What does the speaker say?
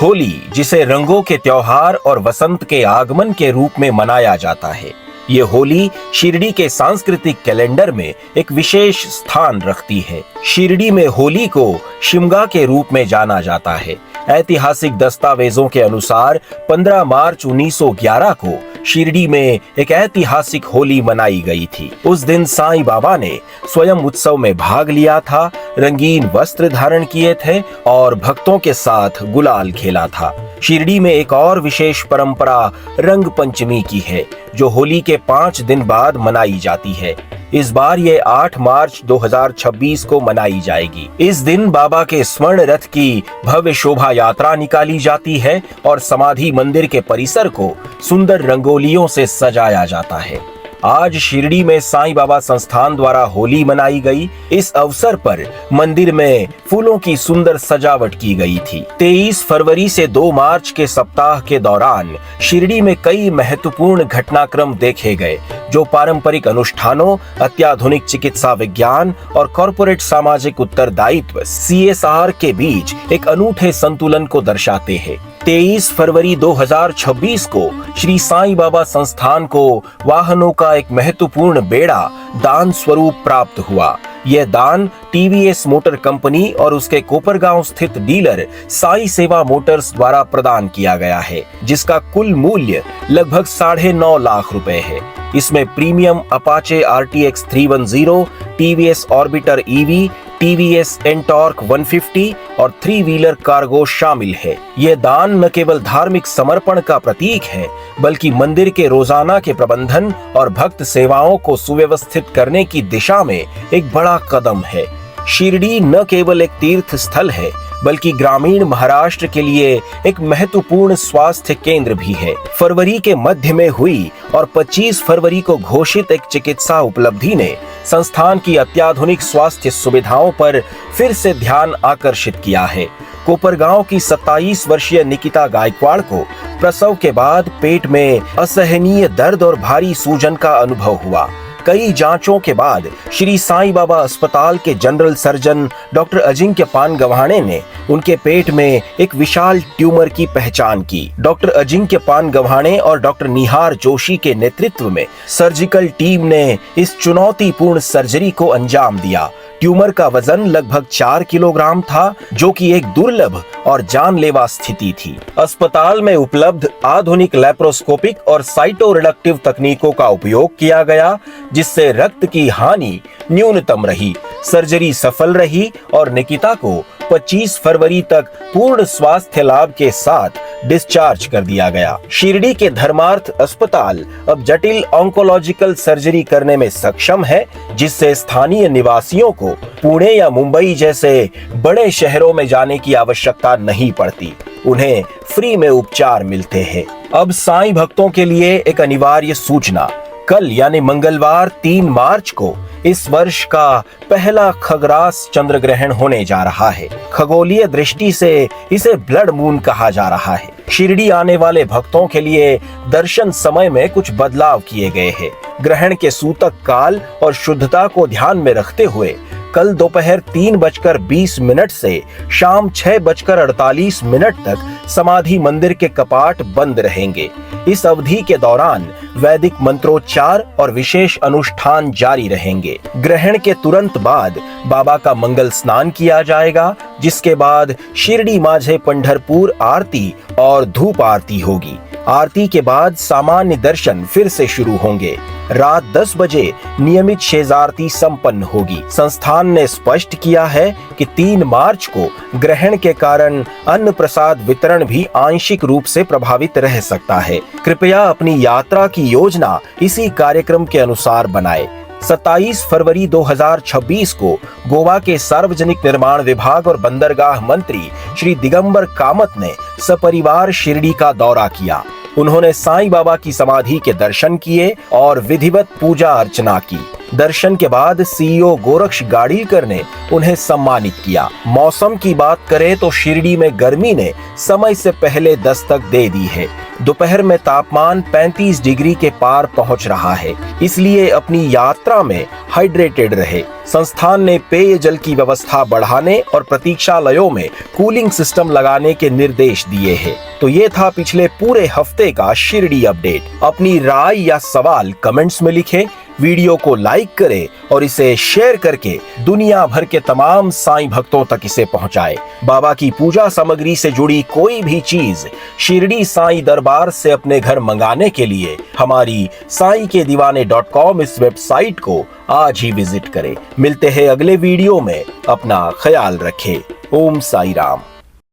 होली, जिसे रंगों के त्योहार और वसंत के आगमन के रूप में मनाया जाता है, ये होली शिरडी के सांस्कृतिक कैलेंडर में एक विशेष स्थान रखती है। शिरडी में होली को शिमगा के रूप में जाना जाता है। ऐतिहासिक दस्तावेजों के अनुसार 15 मार्च 1911 को शिरडी में एक ऐतिहासिक होली मनाई गई थी। उस दिन साईं बाबा ने स्वयं उत्सव में भाग लिया था, रंगीन वस्त्र धारण किए थे और भक्तों के साथ गुलाल खेला था। शिरडी में एक और विशेष परंपरा रंग पंचमी की है, जो होली के 5 दिन बाद मनाई जाती है। इस बार ये 8 मार्च 2026 को मनाई जाएगी। इस दिन बाबा के स्वर्ण रथ की भव्य शोभा यात्रा निकाली जाती है और समाधि मंदिर के परिसर को सुंदर रंगोलियों से सजाया जाता है। आज शिरडी में साईं बाबा संस्थान द्वारा होली मनाई गई। इस अवसर पर मंदिर में फूलों की सुंदर सजावट की गई थी। 23 फरवरी से 2 मार्च के सप्ताह के दौरान शिरडी में कई महत्वपूर्ण घटनाक्रम देखे गए, जो पारंपरिक अनुष्ठानों, अत्याधुनिक चिकित्सा विज्ञान और कॉर्पोरेट सामाजिक उत्तरदायित्व CSR के बीच एक अनूठे संतुलन को दर्शाते हैं। 23 फरवरी 2026 को श्री साईं बाबा संस्थान को वाहनों का एक महत्वपूर्ण बेड़ा दान स्वरूप प्राप्त हुआ। यह दान TVS मोटर कंपनी और उसके कोपरगांव स्थित डीलर साई सेवा मोटर्स द्वारा प्रदान किया गया है, जिसका कुल मूल्य लगभग 9.5 लाख रुपए है। इसमें premium Apache RTX 310, TVS orbiter EV, TVS Ntorq 150 और 3 व्हीलर कार्गो शामिल है। यह दान न केवल धार्मिक समर्पण का प्रतीक है, बल्कि मंदिर के रोजाना के प्रबंधन और भक्त सेवाओं को सुव्यवस्थित करने की दिशा में एक बड़ा कदम है। शिरडी न केवल एक तीर्थ स्थल है, बल्कि ग्रामीण महाराष्ट्र के लिए एक महत्वपूर्ण स्वास्थ्य केंद्र भी है। फरवरी के मध्य में हुई और 25 फरवरी को घोषित एक चिकित्सा उपलब्धि ने संस्थान की अत्याधुनिक स्वास्थ्य सुविधाओं पर फिर से ध्यान आकर्षित किया है। कोपरगांव की 27 वर्षीय निकिता गायकवाड़ को प्रसव के बाद पेट में असहनीय दर्द और भारी सूजन का अनुभव हुआ। कई जांचों के बाद श्री साईं बाबा अस्पताल के general surgeon doctor Ajinkya Pangavhane ने उनके पेट में एक विशाल ट्यूमर की पहचान की। डॉक्टर अजिंक्य पानगव्हाणे और डॉक्टर निहार जोशी के नेतृत्व में सर्जिकल टीम ने इस चुनौतीपूर्ण सर्जरी को अंजाम दिया। ट्यूमर का वजन लगभग 4 किलोग्राम था, जो कि एक दुर्लभ और जानलेवा स्थिति थी। अस्पताल में उपलब्ध आधुनिक लैप्रोस्कोपिक और साइटोरिडक्टिव तकनीकों का उपयोग किया गया, जिससे रक्त की हानि न्यूनतम रही। सर्जरी सफल रही और निकिता को 25 फरवरी तक पूर्ण स्वास्थ्य लाभ के साथ डिस्चार्ज कर दिया गया। शिरडी के धर्मार्थ अस्पताल अब जटिल ऑन्कोलॉजिकल सर्जरी करने में सक्षम है, जिससे स्थानीय निवासियों को पुणे या मुंबई जैसे बड़े शहरों में जाने की आवश्यकता नहीं पड़ती। उन्हें फ्री में उपचार मिलते हैं। अब साईं भक्तों के लिए एक अनिवार्य सूचना। कल यानी मंगलवार 3 मार्च को इस वर्ष का पहला खगरास चंद्र ग्रहण होने जा रहा है। खगोलीय दृष्टि से इसे ब्लड मून कहा जा रहा है। शिरडी आने वाले भक्तों के लिए दर्शन समय में कुछ बदलाव किए गए हैं। ग्रहण के सूतक काल और शुद्धता को ध्यान में रखते हुए कल दोपहर 3:20 से शाम 6:48 तक समाधि मंदिर के कपाट बंद रहेंगे। इस अवधि के दौरान वैदिक मंत्रोच्चार और विशेष अनुष्ठान जारी रहेंगे। ग्रहण के तुरंत बाद बाबा का मंगल स्नान किया जाएगा, जिसके बाद शिरडी माझे पंढरपुर आरती और धूप आरती होगी। आरती के बाद सामान्य दर्शन फिर से शुरू होंगे। रात 10 बजे नियमित शेज आरती संपन्न होगी। संस्थान ने स्पष्ट किया है कि 3 मार्च को ग्रहण के कारण अन्न प्रसाद वितरण भी आंशिक रूप से प्रभावित रह सकता है। कृपया अपनी यात्रा की योजना इसी कार्यक्रम के अनुसार बनाएं। 27 फरवरी 2026 को गोवा के सार्वजनिक निर्माण विभाग और बंदरगाह मंत्री श्री दिगंबर कामत ने सपरिवार शिरडी का दौरा किया। उन्होंने साईं बाबा की समाधि के दर्शन किए और विधिवत पूजा अर्चना की। दर्शन के बाद CEO गोरक्ष गाड़ीकर ने उन्हें सम्मानित किया। मौसम की बात करें तो शिरडी में गर्मी ने समय से पहले दस्तक दे दी है। दोपहर में तापमान 35 डिग्री के पार पहुंच रहा है, इसलिए अपनी यात्रा में हाइड्रेटेड रहे। संस्थान ने पेयजल की व्यवस्था बढ़ाने और प्रतीक्षालयों में कूलिंग सिस्टम लगाने के निर्देश दिए हैं। तो ये था पिछले पूरे हफ्ते का शिरडी अपडेट। अपनी राय या सवाल कमेंट्स में लिखें, वीडियो को लाइक करें और इसे शेयर करके दुनिया भर के तमाम साईं भक्तों तक इसे पहुंचाएं। बाबा की पूजा सामग्री से जुड़ी कोई भी चीज शिरडी साईं दरबार से अपने घर मंगाने के लिए हमारी sainkedivane.com इस वेबसाइट को आज ही विजिट करें। मिलते हैं अगले वीडियो में, अपना ख्याल रखें। ओम साई राम।